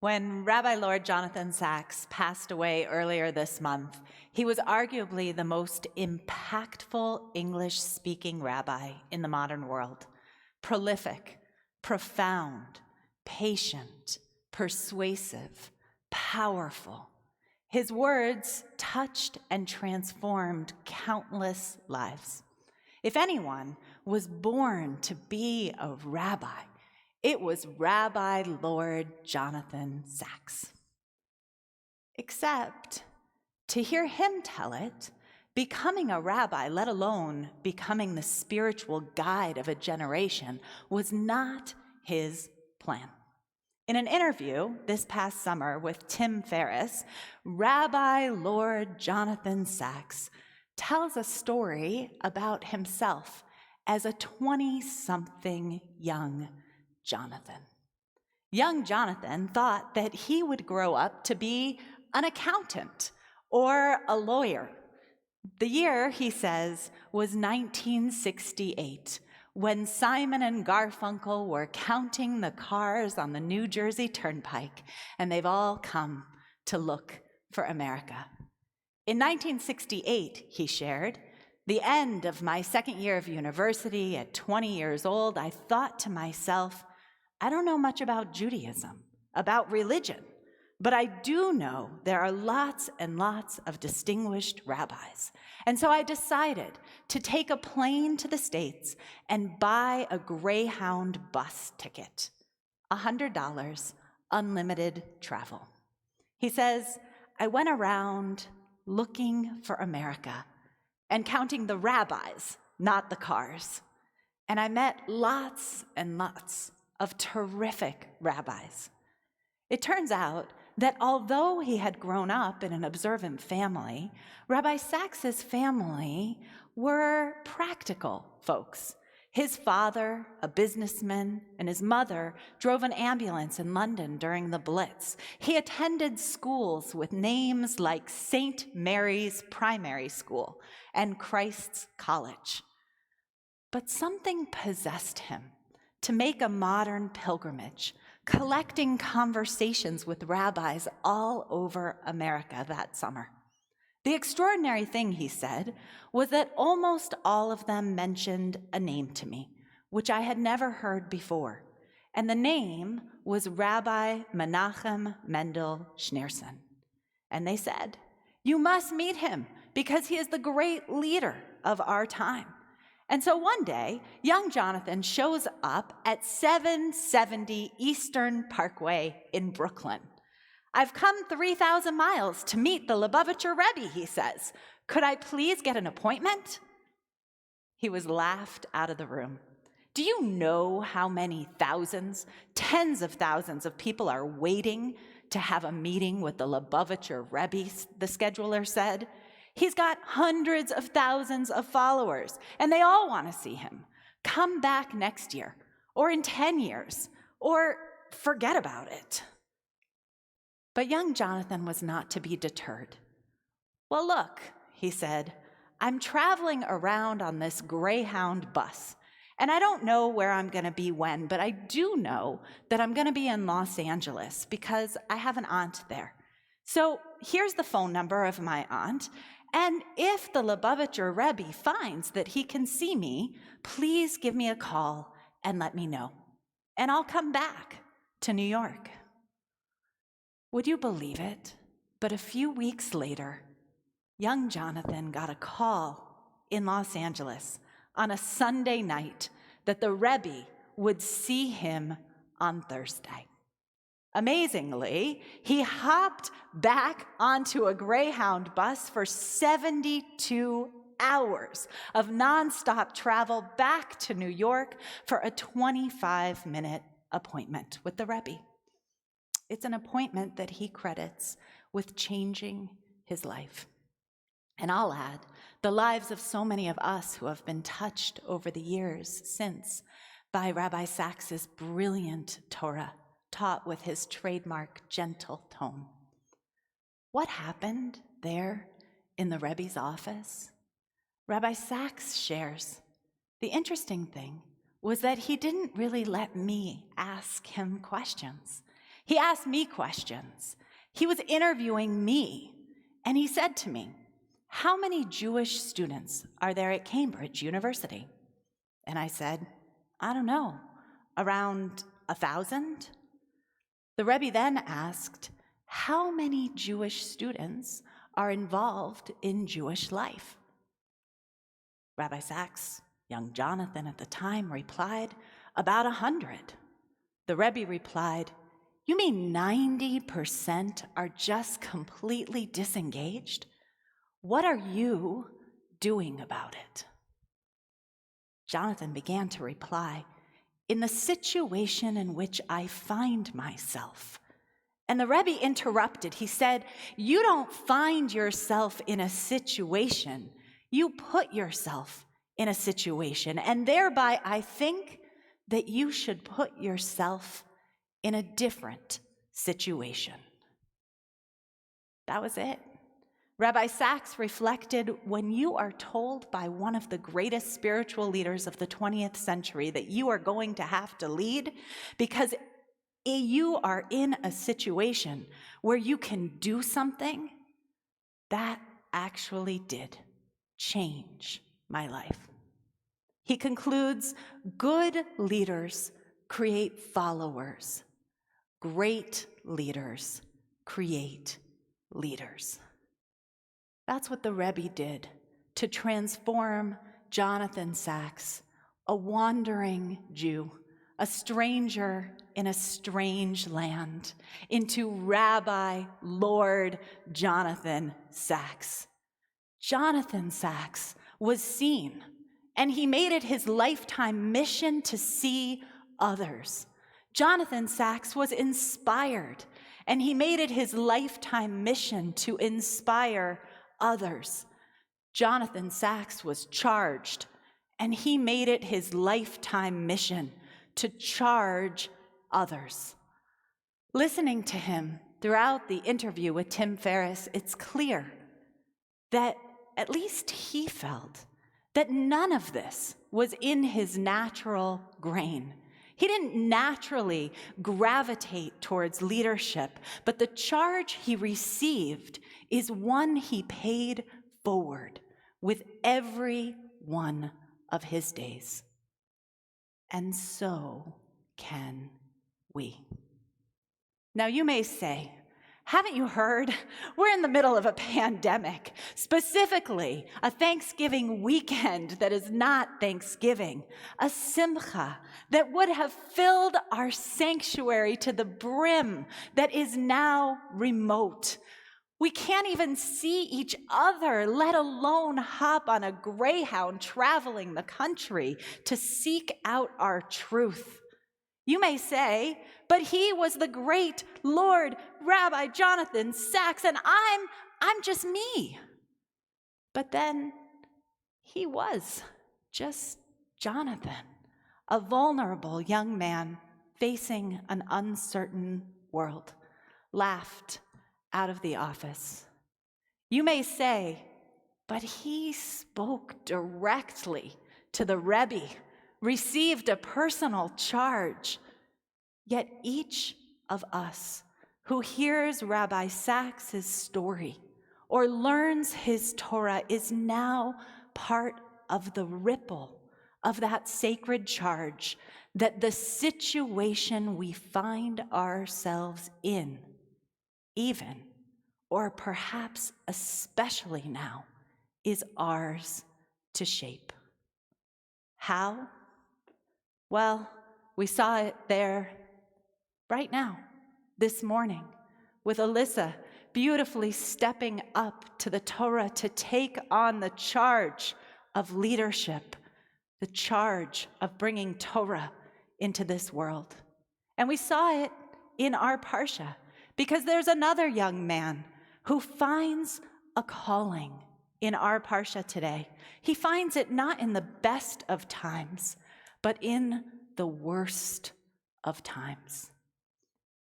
When Rabbi Lord Jonathan Sacks passed away earlier this month, he was arguably the most impactful English-speaking rabbi in the modern world. Prolific, profound, patient, persuasive, powerful. His words touched and transformed countless lives. If anyone was born to be a rabbi, it was Rabbi Lord Jonathan Sacks. Except, to hear him tell it, becoming a rabbi, let alone becoming the spiritual guide of a generation, was not his plan. In an interview this past summer with Tim Ferriss, Rabbi Lord Jonathan Sacks tells a story about himself as a 20-something young Jonathan. Young Jonathan thought that he would grow up to be an accountant or a lawyer. The year, he says, was 1968, when Simon and Garfunkel were counting the cars on the New Jersey Turnpike, and they've all come to look for America. In 1968, he shared, the end of my second year of university at 20 years old, I thought to myself, I don't know much about Judaism, about religion, but I do know there are lots and lots of distinguished rabbis. And so I decided to take a plane to the States and buy a Greyhound bus ticket, $100, unlimited travel. He says, I went around looking for America and counting the rabbis, not the cars. And I met lots and lots of terrific rabbis. It turns out that although he had grown up in an observant family, Rabbi Sacks's family were practical folks. His father, a businessman, and his mother drove an ambulance in London during the Blitz. He attended schools with names like St. Mary's Primary School and Christ's College. But something possessed him to make a modern pilgrimage, collecting conversations with rabbis all over America that summer. The extraordinary thing, he said, was that almost all of them mentioned a name to me, which I had never heard before. And the name was Rabbi Menachem Mendel Schneerson. And they said, you must meet him because he is the great leader of our time. And so one day, young Jonathan shows up at 770 Eastern Parkway in Brooklyn. I've come 3,000 miles to meet the Lubavitcher Rebbe, he says. Could I please get an appointment? He was laughed out of the room. Do you know how many thousands, tens of thousands of people are waiting to have a meeting with the Lubavitcher Rebbe, the scheduler said? He's got hundreds of thousands of followers, and they all want to see him. Come back next year, or in 10 years, or forget about it. But young Jonathan was not to be deterred. Well, look, he said, I'm traveling around on this Greyhound bus, and I don't know where I'm going to be when, but I do know that I'm going to be in Los Angeles because I have an aunt there. So here's the phone number of my aunt, and if the Lubavitcher Rebbe finds that he can see me, please give me a call and let me know, and I'll come back to New York. Would you believe it? But a few weeks later, young Jonathan got a call in Los Angeles on a Sunday night that the Rebbe would see him on Thursday. Amazingly, he hopped back onto a Greyhound bus for 72 hours of nonstop travel back to New York for a 25-minute appointment with the Rebbe. It's an appointment that he credits with changing his life. And I'll add, the lives of so many of us who have been touched over the years since by Rabbi Sacks's brilliant Torah, taught with his trademark gentle tone. What happened there in the Rebbe's office? Rabbi Sacks shares, the interesting thing was that he didn't really let me ask him questions. He asked me questions. He was interviewing me, and he said to me, "How many Jewish students are there at Cambridge University?" And I said, "I don't know, around 1,000? The Rebbe then asked, "How many Jewish students are involved in Jewish life?" Rabbi Sachs, young Jonathan at the time, replied, "About 100. The Rebbe replied, "You mean 90% are just completely disengaged? What are you doing about it?" Jonathan began to reply, "In the situation in which I find myself." And the Rebbe interrupted. He said, "You don't find yourself in a situation. You put yourself in a situation. And thereby, I think that you should put yourself in a different situation." That was it. Rabbi Sachs reflected, when you are told by one of the greatest spiritual leaders of the 20th century that you are going to have to lead because you are in a situation where you can do something, that actually did change my life. He concludes, "Good leaders create followers. Great leaders create leaders." That's what the Rebbe did to transform Jonathan Sachs, a wandering Jew, a stranger in a strange land, into Rabbi Lord Jonathan Sachs. Jonathan Sachs was seen, and he made it his lifetime mission to see others. Jonathan Sachs was inspired, and he made it his lifetime mission to inspire others. Jonathan Sachs was charged, and he made it his lifetime mission to charge others. Listening to him throughout the interview with Tim Ferriss, it's clear that at least he felt that none of this was in his natural grain. He didn't naturally gravitate towards leadership, but the charge he received is one he paid forward with every one of his days. And so can we. Now you may say, haven't you heard? We're in the middle of a pandemic, specifically a Thanksgiving weekend that is not Thanksgiving, a simcha that would have filled our sanctuary to the brim that is now remote. We can't even see each other, let alone hop on a Greyhound traveling the country to seek out our truth. You may say, but he was the great Lord Rabbi Jonathan Sachs, and I'm just me. But then he was just Jonathan, a vulnerable young man facing an uncertain world, laughed out of the office. You may say, but he spoke directly to the Rebbe, received a personal charge. Yet each of us who hears Rabbi Sachs' story or learns his Torah is now part of the ripple of that sacred charge that the situation we find ourselves in, even, or perhaps especially now, is ours to shape. How? Well, we saw it there right now, this morning, with Alyssa beautifully stepping up to the Torah to take on the charge of leadership, the charge of bringing Torah into this world. And we saw it in our Parsha, because there's another young man who finds a calling in our Parsha today. He finds it not in the best of times, but in the worst of times.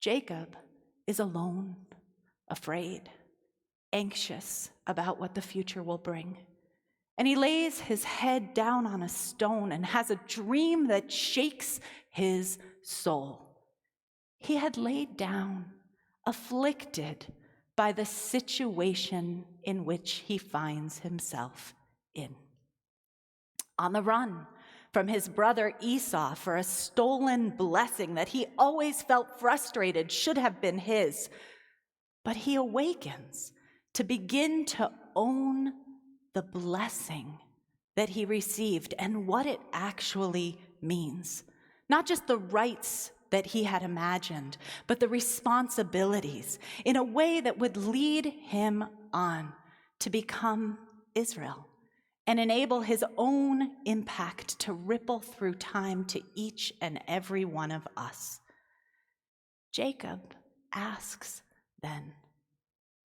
Jacob is alone, afraid, anxious about what the future will bring. And he lays his head down on a stone and has a dream that shakes his soul. He had laid down, afflicted by the situation in which he finds himself in. On the run from his brother Esau for a stolen blessing that he always felt frustrated should have been his. But he awakens to begin to own the blessing that he received and what it actually means. Not just the rights that he had imagined, but the responsibilities in a way that would lead him on to become Israel and enable his own impact to ripple through time to each and every one of us. Jacob asks then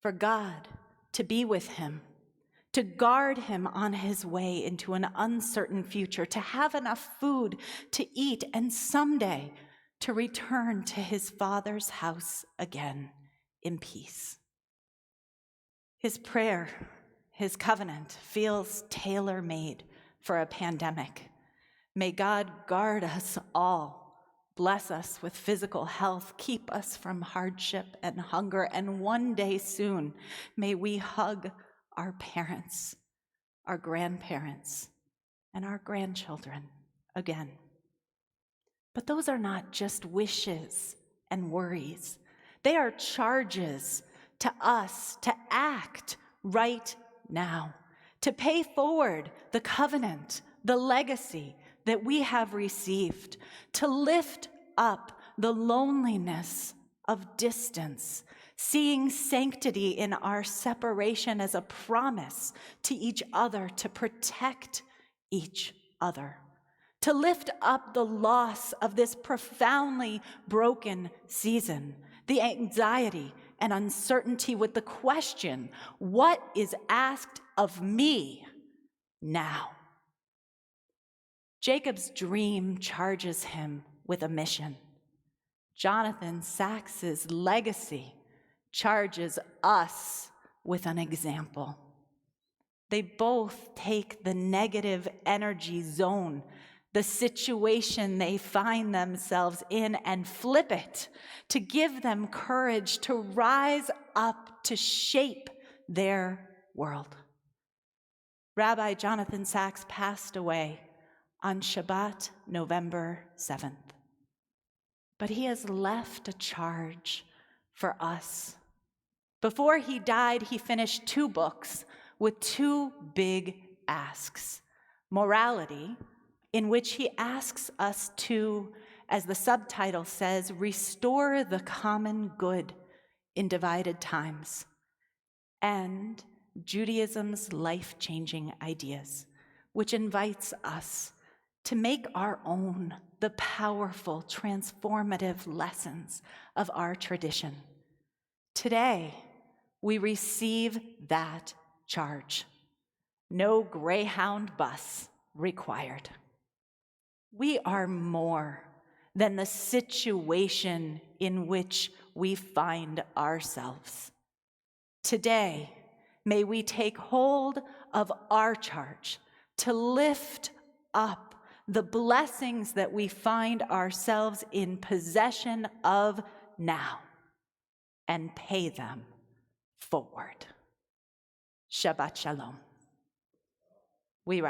for God to be with him, to guard him on his way into an uncertain future, to have enough food to eat, and someday to return to his father's house again in peace. His prayer, his covenant, feels tailor-made for a pandemic. May God guard us all, bless us with physical health, keep us from hardship and hunger, and one day soon, may we hug our parents, our grandparents, and our grandchildren again. But those are not just wishes and worries. They are charges to us to act right now, to pay forward the covenant, the legacy that we have received, to lift up the loneliness of distance, seeing sanctity in our separation as a promise to each other to protect each other, to lift up the loss of this profoundly broken season, the anxiety and uncertainty with the question, what is asked of me now? Jacob's dream charges him with a mission. Jonathan Sacks's legacy charges us with an example. They both take the negative energy zone, the situation they find themselves in, and flip it to give them courage to rise up to shape their world. Rabbi Jonathan Sacks passed away on Shabbat, November 7th. But he has left a charge for us. Before he died, he finished 2 books with 2 big asks. Morality, in which he asks us to, as the subtitle says, restore the common good in divided times, and Judaism's life-changing ideas, which invites us to make our own the powerful, transformative lessons of our tradition. Today, we receive that charge. No Greyhound bus required. We are more than the situation in which we find ourselves. Today, may we take hold of our charge to lift up the blessings that we find ourselves in possession of now and pay them forward. Shabbat Shalom. We rise.